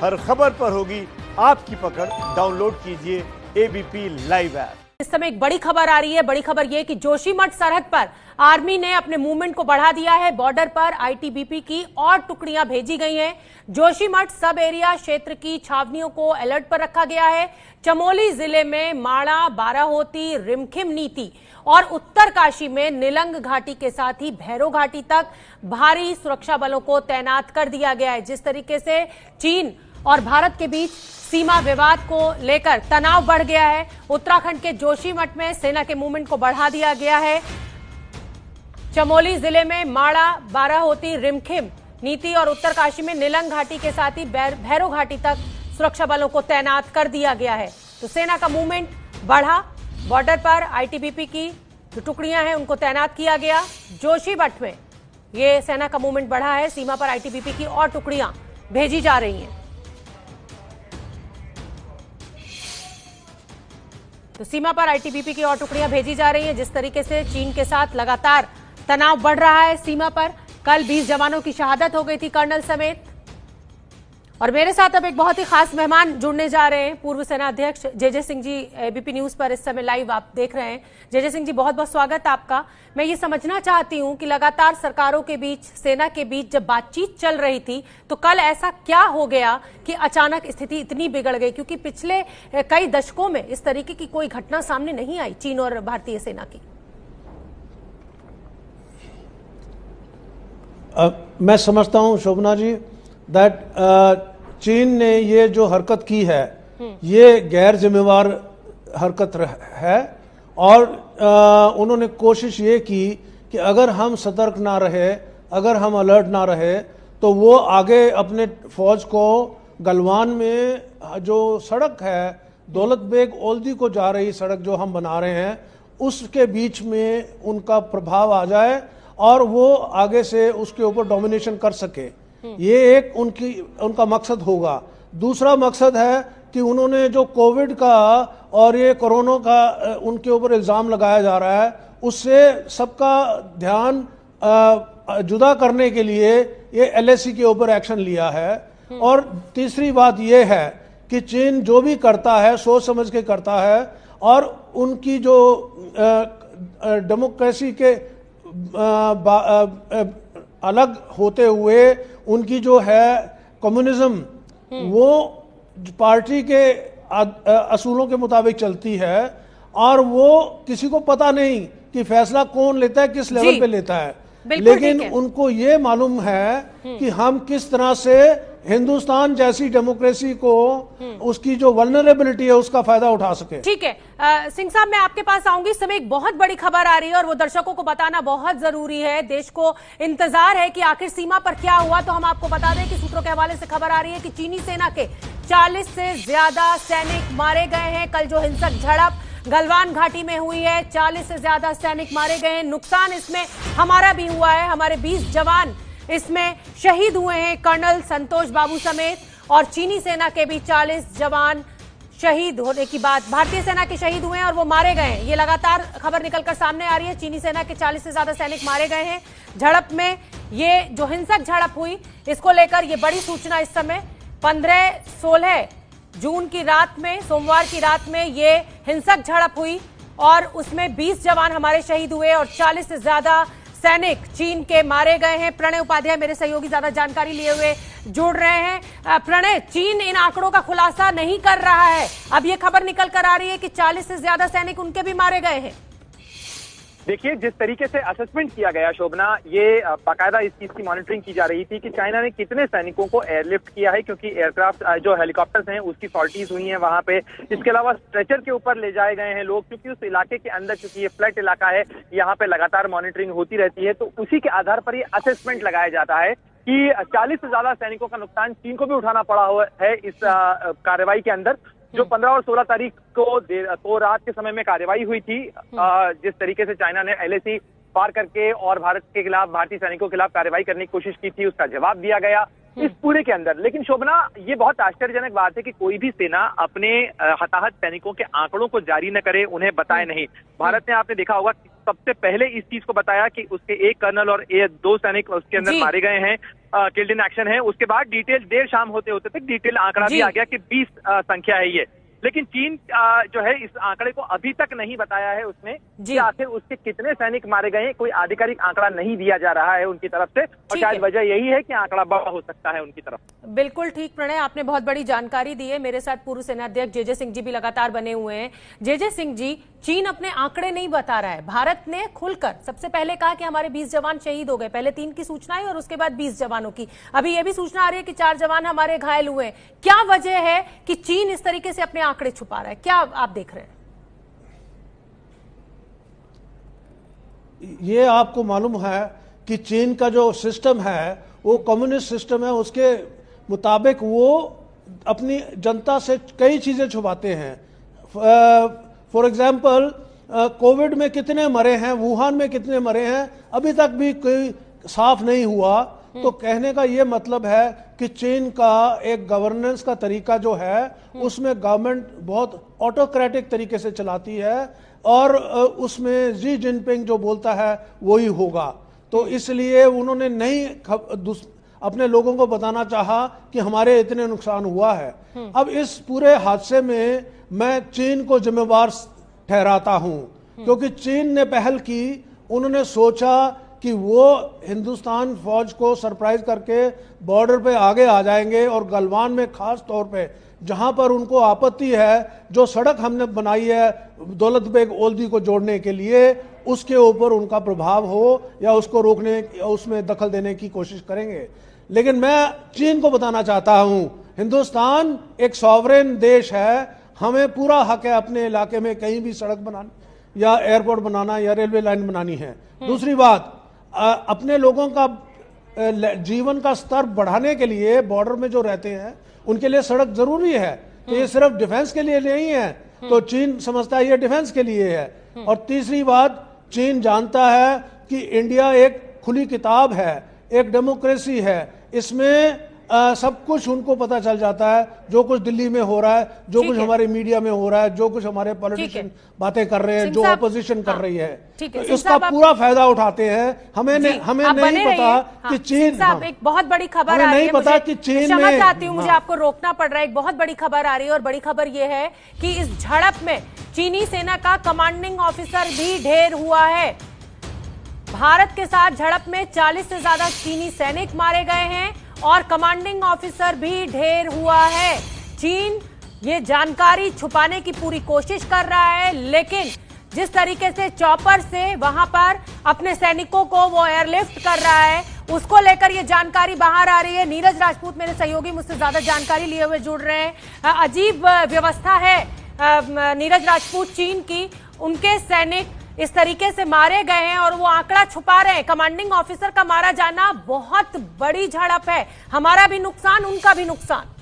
हर खबर पर होगी आपकी पकड़। डाउनलोड कीजिए एबीपी लाइव ऐप। इस समय एक बड़ी खबर आ रही है। बड़ी खबर यह कि जोशीमठ सरहद पर आर्मी ने अपने मूवमेंट को बढ़ा दिया है। बॉर्डर पर आईटीबीपी की और टुकड़ियां भेजी गई हैं। जोशीमठ सब एरिया क्षेत्र की छावनियों को अलर्ट पर रखा गया है। चमोली जिले में माड़ा, बाराहोती, रिमखिम नीति और उत्तरकाशी में निलंग घाटी के साथ ही भैरो घाटी तक भारी सुरक्षा बलों को तैनात कर दिया गया है। जिस तरीके से चीन और भारत के बीच सीमा विवाद को लेकर तनाव बढ़ गया है, उत्तराखंड के जोशीमठ में सेना के मूवमेंट को बढ़ा दिया गया है। चमोली जिले में माड़ा, बाराहोती, रिमखिम नीति और उत्तरकाशी में निलंग घाटी के साथ ही भैरो घाटी तक सुरक्षा बलों को तैनात कर दिया गया है। तो सेना का मूवमेंट बढ़ा। बॉर्डर पर आईटीबीपी की जो टुकड़ियां हैं उनको तैनात किया गया। जोशीमठ में ये सेना का मूवमेंट बढ़ा है। सीमा पर आईटीबीपी की और टुकड़ियां भेजी जा रही हैं। तो सीमा पर आईटीबीपी की और टुकड़ियां भेजी जा रही हैं। जिस तरीके से चीन के साथ लगातार तनाव बढ़ रहा है सीमा पर, कल 20 जवानों की शहादत हो गई थी, कर्नल समेत। और मेरे साथ अब एक बहुत ही खास मेहमान जुड़ने जा रहे हैं, पूर्व सेना अध्यक्ष JJ Singh ji. ABP news पर इस समय लाइव आप देख रहे हैं। जेजे सिंह जी, बहुत बहुत स्वागत आपका। मैं ये समझना चाहती हूं कि लगातार सरकारों के बीच, सेना के बीच जब बातचीत चल रही थी तो कल ऐसा क्या हो गया कि अचानक स्थिति इतनी बिगड़ गई? क्योंकि पिछले कई दशकों में इस तरीके की कोई घटना सामने नहीं आई चीन और भारतीय सेना की। मैं समझता हूं शोभना जी दैट चीन ने ये जो हरकत की है ये गैर जिम्मेवार हरकत है और उन्होंने कोशिश ये की कि अगर हम सतर्क ना रहे, अगर हम अलर्ट ना रहे तो वो आगे अपने फौज को गलवान में जो सड़क है, दौलत बेग ओल्दी को जा रही सड़क जो हम बना रहे हैं, उसके बीच में उनका प्रभाव आ जाए और वो आगे से उसके ऊपर डोमिनेशन कर सके। ये एक उनका मकसद होगा। दूसरा मकसद है कि उन्होंने जो कोविड का और ये कोरोना का उनके ऊपर इल्जाम लगाया जा रहा है, उससे सबका ध्यान जुदा करने के लिए ये एलएसी के ऊपर एक्शन लिया है। और तीसरी बात ये है कि चीन जो भी करता है सोच समझ के करता है और उनकी जो डेमोक्रेसी के अलग होते हुए उनकी जो है कम्युनिज्म वो पार्टी के असूलों के मुताबिक चलती है और वो किसी को पता नहीं कि फैसला कौन लेता है, किस लेवल पे लेता है। लेकिन उनको ये मालूम है कि हम किस तरह से हिंदुस्तान जैसी डेमोक्रेसी को उसकी जो वल्नरेबिलिटी है उसका फायदा उठा सके। ठीक है सिंह साहब, मैं आपके पास आऊंगी। इस समय एक बहुत बड़ी खबर आ रही है और वो दर्शकों को बताना बहुत जरूरी है। देश को इंतजार है कि आखिर सीमा पर क्या हुआ। तो हम आपको बता दें कि सूत्रों के हवाले से खबर आ रही है कि चीनी सेना के 40 से ज्यादा सैनिक मारे गए हैं। कल जो हिंसक झड़प गलवान घाटी में हुई है, 40 से ज्यादा सैनिक मारे गए हैं। नुकसान इसमें हमारा भी हुआ है। हमारे 20 जवान इसमें शहीद हुए हैं, कर्नल संतोष बाबू समेत। और चीनी सेना के भी 40 जवान शहीद होने की बात, भारतीय सेना के शहीद हुए हैं और वो मारे गए हैं। ये लगातार खबर निकलकर सामने आ रही है। चीनी सेना के 40 से ज्यादा सैनिक मारे गए हैं झड़प में। ये जो हिंसक झड़प हुई, इसको लेकर ये बड़ी सूचना इस समय 15-16 जून की रात में, सोमवार की रात में ये हिंसक झड़प हुई और उसमें 20 जवान हमारे शहीद हुए और 40 से ज्यादा सैनिक चीन के मारे गए हैं। प्रणय उपाध्याय मेरे सहयोगी ज्यादा जानकारी लिए हुए जुड़ रहे हैं। प्रणय, चीन इन आंकड़ों का खुलासा नहीं कर रहा है। अब ये खबर निकल कर आ रही है कि 40 से ज्यादा सैनिक उनके भी मारे गए हैं। देखिए, जिस तरीके से असेसमेंट किया गया शोभना, ये बाकायदा इस चीज की मॉनिटरिंग की जा रही थी कि चाइना ने कितने सैनिकों को एयरलिफ्ट किया है, क्योंकि एयरक्राफ्ट जो हेलीकॉप्टर्स हैं उसकी फॉल्टीज हुई हैं वहां पे। इसके अलावा स्ट्रेचर के ऊपर ले जाए गए हैं लोग, क्योंकि उस इलाके के अंदर, क्योंकि ये फ्लड इलाका है, यहाँ पे लगातार मॉनिटरिंग होती रहती है। तो उसी के आधार पर ये असेसमेंट लगाया जाता है कि 40 से ज्यादा सैनिकों का नुकसान चीन को भी उठाना पड़ा हुआ है इस कार्रवाई के अंदर। जो 15 और 16 तारीख को तो रात के समय में कार्रवाई हुई थी, जिस तरीके से चाइना ने एलएसी पार करके और भारत के खिलाफ, भारतीय सैनिकों के खिलाफ कार्रवाई करने की कोशिश की थी, उसका जवाब दिया गया। इस पूरे के अंदर। लेकिन शोभना, ये बहुत आश्चर्यजनक बात है कि कोई भी सेना अपने हताहत सैनिकों के आंकड़ों को जारी न करे, उन्हें बताए नहीं। भारत ने, आपने देखा होगा, सबसे पहले इस चीज को बताया कि उसके एक कर्नल और 2 सैनिक उसके अंदर मारे गए हैं, किल्ड इन एक्शन है। उसके बाद डिटेल देर शाम होते होते तक डिटेल आंकड़ा भी आ गया कि 20 संख्या है ये। लेकिन चीन जो है इस आंकड़े को अभी तक नहीं बताया है उसने कि आखिर उसके कितने सैनिक मारे गए हैं। कोई आधिकारिक आंकड़ा नहीं दिया जा रहा है उनकी तरफ से, और शायद वजह यही है कि आंकड़ा बड़ा हो सकता है उनकी तरफ। बिल्कुल ठीक प्रणय, आपने बहुत बड़ी जानकारी दी है। मेरे साथ पूर्व सेनाध्यक्ष जे जे सिंह जी भी लगातार बने हुए हैं। जे जे सिंह जी, चीन अपने आंकड़े नहीं बता रहा है। भारत ने खुलकर सबसे पहले कहा कि हमारे 20 जवान शहीद हो गए, पहले 3 की सूचना आई और उसके बाद 20 जवानों की। अभी यह भी सूचना आ रही है कि 4 जवान हमारे घायल हुए हैं। क्या वजह है कि चीन इस तरीके से अपने आंकड़े छुपा रहा है? क्या आप देख रहे हैं? ये आपको मालूम है कि चीन का जो सिस्टम है वो कम्युनिस्ट सिस्टम है, उसके मुताबिक वो अपनी जनता से कई चीजें छुपाते हैं। फॉर एग्जाम्पल, कोविड में कितने मरे हैं, वुहान में कितने मरे हैं, अभी तक भी कोई साफ नहीं हुआ। तो कहने का ये मतलब है कि चीन का एक गवर्नेंस का तरीका जो है उसमें गवर्नमेंट बहुत ऑटोक्रेटिक तरीके से चलाती है और उसमें जी जिनपिंग जो बोलता है वही होगा। तो इसलिए उन्होंने नहीं अपने लोगों को बताना चाहा कि हमारे इतने नुकसान हुआ है। अब इस पूरे हादसे में मैं चीन को जिम्मेवार ठहराता हूं, क्योंकि चीन ने पहल की। उन्होंने सोचा कि वो हिंदुस्तान फौज को सरप्राइज करके बॉर्डर पे आगे आ जाएंगे और गलवान में खास तौर पे जहां पर उनको आपत्ति है, जो सड़क हमने बनाई है दौलत बेग ओल्दी को जोड़ने के लिए, उसके ऊपर उनका प्रभाव हो या उसको रोकने, उसमें दखल देने की कोशिश करेंगे। लेकिन मैं चीन को बताना चाहता हूं, हिंदुस्तान एक सॉवरेन देश है, हमें पूरा हक है अपने इलाके में कहीं भी सड़क बनानी या एयरपोर्ट बनाना या रेलवे लाइन बनानी है। दूसरी बात, अपने लोगों का जीवन का स्तर बढ़ाने के लिए बॉर्डर में जो रहते हैं उनके लिए सड़क जरूरी है। तो ये सिर्फ डिफेंस के लिए नहीं है, तो चीन समझता है ये डिफेंस के लिए है। और तीसरी बात, चीन जानता है कि इंडिया एक खुली किताब है, एक डेमोक्रेसी है, इसमें सब कुछ उनको पता चल जाता है। जो कुछ दिल्ली में हो रहा है, जो कुछ हमारे मीडिया में हो रहा है, जो कुछ हमारे पॉलिटिशियन बातें कर रहे हैं, जो ऑपोजिशन कर रही है, तो इसका पूरा फायदा उठाते हैं। हमें नहीं पता कि चीन, साहब एक बहुत बड़ी खबर आ रही है, नहीं पता कि चीन में, क्षमा चाहती हूं, मुझे आपको रोकना पड़ रहा है। एक बहुत बड़ी खबर आ रही है और बड़ी खबर यह है कि इस झड़प में चीनी सेना का कमांडिंग ऑफिसर भी ढेर हुआ है। भारत के साथ झड़प में 40 से ज्यादा चीनी सैनिक मारे गए हैं और कमांडिंग ऑफिसर भी ढेर हुआ है। चीन ये जानकारी छुपाने की पूरी कोशिश कर रहा है, लेकिन जिस तरीके से चॉपर से वहां पर अपने सैनिकों को वो एयरलिफ्ट कर रहा है, उसको लेकर ये जानकारी बाहर आ रही है। नीरज राजपूत मेरे सहयोगी मुझसे ज्यादा जानकारी लिए हुए जुड़ रहे हैं। अजीब व्यवस्था है नीरज राजपूत चीन की, उनके सैनिक इस तरीके से मारे गए हैं और वो आंकड़ा छुपा रहे हैं। कमांडिंग ऑफिसर का मारा जाना बहुत बड़ी झड़प है, हमारा भी नुकसान, उनका भी नुकसान।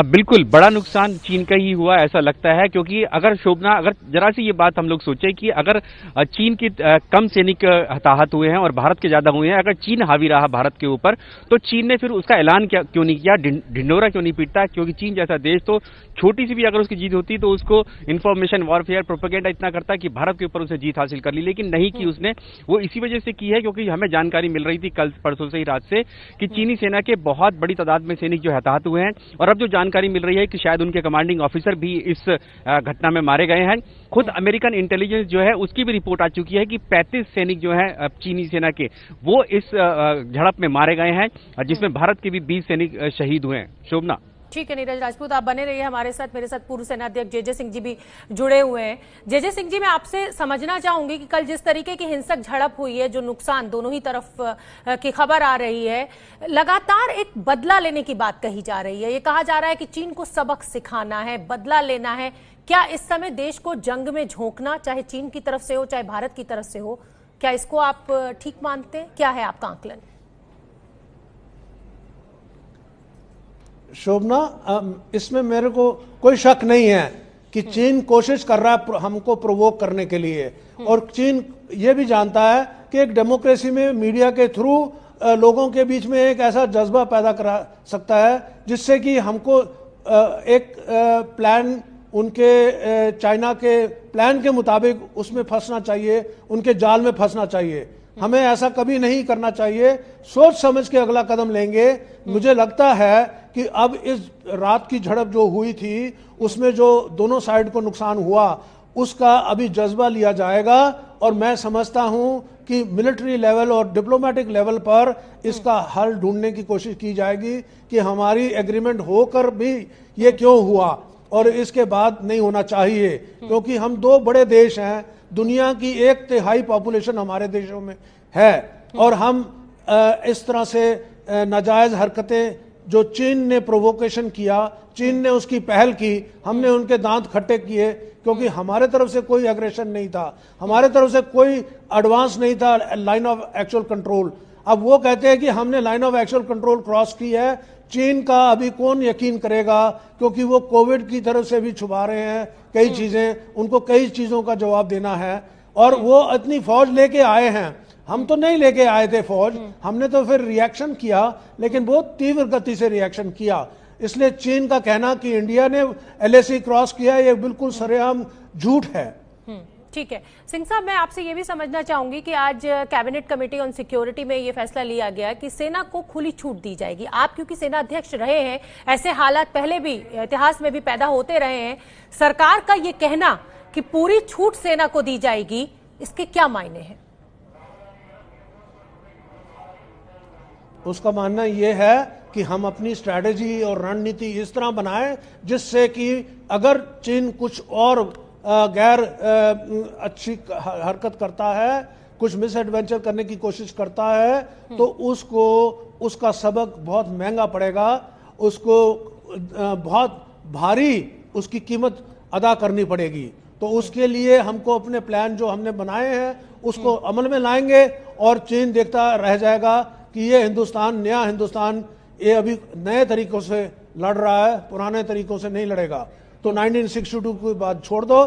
बिल्कुल बड़ा नुकसान चीन का ही हुआ ऐसा लगता है, क्योंकि अगर शोभना, अगर जरा सी ये बात हम लोग सोचे कि अगर चीन के कम सैनिक हताहत हुए हैं और भारत के ज्यादा हुए हैं, अगर चीन हावी रहा भारत के ऊपर, तो चीन ने फिर उसका ऐलान क्यों नहीं किया, ढिंढोरा क्यों नहीं पीटता? क्योंकि चीन जैसा देश तो छोटी सी भी अगर उसकी जीत होती तो उसको इंफॉर्मेशन वॉरफेयर, प्रोपेगेंडा इतना करता कि भारत के ऊपर उसे जीत हासिल कर ली, लेकिन नहीं की उसने। वो इसी वजह से की है क्योंकि हमें जानकारी मिल रही थी कल परसों से ही रात से कि चीनी सेना के बहुत बड़ी तादाद में सैनिक जो हताहत हुए हैं, और अब जो जानकारी मिल रही है कि शायद उनके कमांडिंग ऑफिसर भी इस घटना में मारे गए हैं। खुद अमेरिकन इंटेलिजेंस जो है उसकी भी रिपोर्ट आ चुकी है कि 35 सैनिक जो हैं चीनी सेना के, वो इस झड़प में मारे गए हैं, जिसमें भारत के भी 20 सैनिक शहीद हुए हैं। शोभना, ठीक है नीरज राजपूत, आप बने रहिए हमारे साथ। मेरे साथ पूर्व सेनाध्यक्ष जे जे सिंह जी भी जुड़े हुए हैं। जे जे सिंह जी, मैं आपसे समझना चाहूंगी कि कल जिस तरीके की हिंसक झड़प हुई है, जो नुकसान दोनों ही तरफ की खबर आ रही है, लगातार एक बदला लेने की बात कही जा रही है। ये कहा जा रहा है कि चीन को सबक सिखाना है, बदला लेना है। क्या इस समय देश को जंग में झोंकना, चाहे चीन की तरफ से हो चाहे भारत की तरफ से हो, क्या इसको आप ठीक मानते हैं? क्या है आपका आंकलन? शोभना, इसमें मेरे को कोई शक नहीं है कि चीन कोशिश कर रहा है हमको प्रोवोक करने के लिए, और चीन ये भी जानता है कि एक डेमोक्रेसी में मीडिया के थ्रू लोगों के बीच में एक ऐसा जज्बा पैदा करा सकता है जिससे कि हमको एक प्लान, उनके चाइना के प्लान के मुताबिक उसमें फंसना चाहिए, उनके जाल में फंसना चाहिए। हमें ऐसा कभी नहीं करना चाहिए, सोच समझ के अगला कदम लेंगे। मुझे लगता है कि अब इस रात की झड़प जो हुई थी उसमें जो दोनों साइड को नुकसान हुआ उसका अभी जज्बा लिया जाएगा, और मैं समझता हूं कि मिलिट्री लेवल और डिप्लोमेटिक लेवल पर इसका हल ढूंढने की कोशिश की जाएगी कि हमारी एग्रीमेंट होकर भी ये क्यों हुआ और इसके बाद नहीं होना चाहिए, क्योंकि हम दो बड़े देश हैं, दुनिया की 1/3 पॉपुलेशन हमारे देशों में है, और हम इस तरह से नाजायज हरकतें जो चीन ने प्रोवोकेशन किया, चीन ने उसकी पहल की, हमने उनके दांत खट्टे किए, क्योंकि हमारे तरफ से कोई एग्रेशन नहीं था, हमारे तरफ से कोई एडवांस नहीं था लाइन ऑफ एक्चुअल कंट्रोल। अब वो कहते हैं कि हमने line of actual control cross की है। चीन का अभी कौन यकीन करेगा, क्योंकि वो कोविड की तरफ से भी छुपा रहे हैं कई चीजें, उनको कई चीजों का जवाब देना है, और वो इतनी फौज लेके आए हैं। हम तो नहीं लेके आए थे फौज, हमने तो फिर रिएक्शन किया, लेकिन बहुत तीव्र गति से रिएक्शन किया। इसलिए चीन का कहना कि इंडिया ने LAC क्रॉस किया, ये बिल्कुल सरेआम झूठ है। ठीक है सिंह साहब, मैं आपसे ये भी समझना चाहूंगी कि आज कैबिनेट कमेटी ऑन सिक्योरिटी में ये फैसला लिया गया कि सेना को खुली छूट दी जाएगी। आप क्योंकि सेना अध्यक्ष रहे हैं, ऐसे हालात पहले भी इतिहास में भी पैदा होते रहे हैं, सरकार का ये कहना कि पूरी छूट सेना को दी जाएगी, इसके क्या मायने हैं? उसका मानना यह है कि हम अपनी स्ट्रैटेजी और रणनीति इस तरह बनाएं जिससे कि अगर चीन कुछ और गैर अच्छी हरकत करता है, कुछ मिस एडवेंचर करने की कोशिश करता है, तो उसको उसका सबक बहुत महंगा पड़ेगा, उसको बहुत भारी उसकी कीमत अदा करनी पड़ेगी। तो उसके लिए हमको अपने प्लान जो हमने बनाए हैं उसको अमल में लाएंगे, और चीन देखता रह जाएगा कि ये हिंदुस्तान, नया हिंदुस्तान, ये अभी नए तरीकों से लड़ रहा है, पुराने तरीकों से नहीं लड़ेगा। तो 1962 की बात छोड़ दो,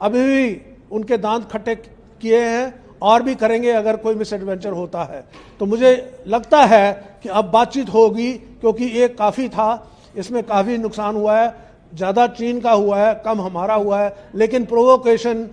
अभी भी उनके दांत खट्टे किए हैं और भी करेंगे अगर कोई मिस एडवेंचर होता है। तो मुझे लगता है कि अब बातचीत होगी, क्योंकि ये काफ़ी था, इसमें काफ़ी नुकसान हुआ है, ज़्यादा चीन का हुआ है, कम हमारा हुआ है, लेकिन प्रोवोकेशन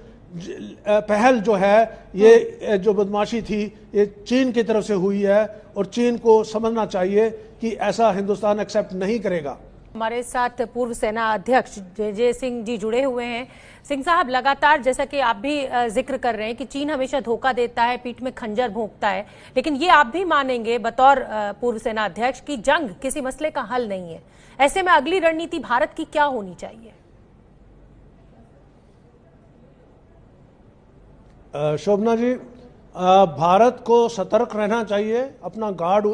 पहल जो है, ये जो बदमाशी थी, ये चीन की तरफ से हुई है, और चीन को समझना चाहिए कि ऐसा हिंदुस्तान एक्सेप्ट नहीं करेगा। हमारे साथ पूर्व सेना अध्यक्ष जय सिंह जी जुड़े हुए हैं। सिंह साहब, लगातार जैसा कि आप भी जिक्र कर रहे हैं कि चीन हमेशा धोखा देता है, पीठ में खंजर भोंकता है, लेकिन ये आप भी मानेंगे बतौर पूर्व सेना अध्यक्ष कि जंग किसी मसले का हल नहीं है। ऐसे में अगली रणनीति भारत की क्या होनी चाहिए? शोभना जी, भारत को सतर्क रहना चाहिए, अपना गार्ड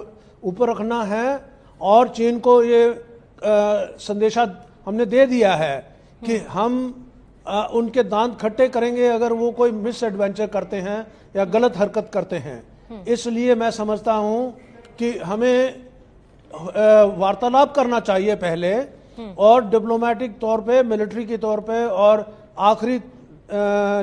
ऊपर रखना है, और चीन को ये संदेशा हमने दे दिया है कि हम उनके दांत खट्टे करेंगे अगर वो कोई मिस एडवेंचर करते हैं या गलत हरकत करते हैं। इसलिए मैं समझता हूं कि हमें वार्तालाप करना चाहिए पहले, और डिप्लोमेटिक तौर पे, मिलिट्री के तौर पे, और आखिरी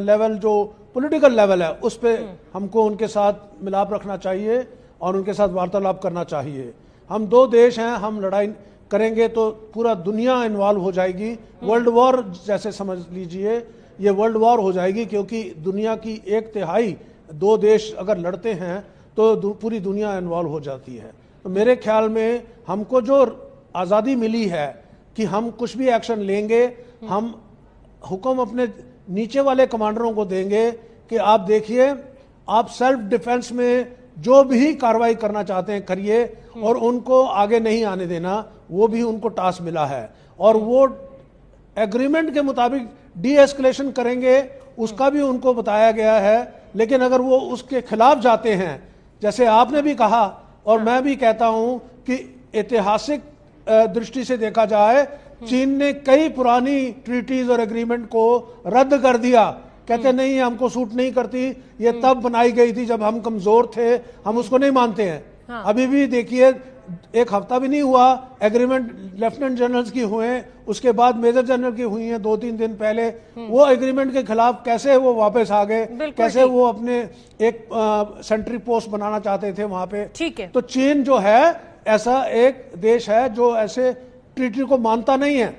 लेवल जो पॉलिटिकल लेवल है उस पे हमको उनके साथ मिलाप रखना चाहिए और उनके साथ वार्तालाप करना चाहिए। हम दो देश हैं, हम लड़ाई करेंगे तो पूरा दुनिया इन्वॉल्व हो जाएगी, वर्ल्ड वॉर जैसे समझ लीजिए, ये वर्ल्ड वॉर हो जाएगी, क्योंकि दुनिया की 1/3 दो देश अगर लड़ते हैं तो पूरी दुनिया इन्वॉल्व हो जाती है। तो मेरे ख्याल में हमको जो आज़ादी मिली है कि हम कुछ भी एक्शन लेंगे, हम हुक्म अपने नीचे वाले कमांडरों को देंगे कि आप देखिए, आप सेल्फ डिफेंस में जो भी कार्रवाई करना चाहते हैं करिए, और उनको आगे नहीं आने देना, वो भी उनको टास्क मिला है, और वो एग्रीमेंट के मुताबिक डी एस्केलेशन करेंगे, उसका भी उनको बताया गया है। लेकिन अगर वो उसके खिलाफ जाते हैं, जैसे आपने भी कहा और मैं भी कहता हूं कि ऐतिहासिक दृष्टि से देखा जाए, चीन ने कई पुरानी ट्रीटीज और एग्रीमेंट को रद्द कर दिया, कहते नहीं हमको सूट नहीं करती, ये तब बनाई गई थी जब हम कमजोर थे, हम उसको नहीं मानते हैं। हाँ। अभी भी देखिए एक हफ्ता भी नहीं हुआ, एग्रीमेंट लेफ्टिनेंट जनरल्स की हुए, उसके बाद मेजर जनरल की हुई हैं 2-3 दिन पहले। वो एग्रीमेंट के खिलाफ कैसे वो वापस आ गए, कैसे वो अपने एक सेंट्री पोस्ट बनाना चाहते थे वहां पे। ठीक है। तो चीन जो है ऐसा एक देश है जो ऐसे ट्रीटी को मानता नहीं है।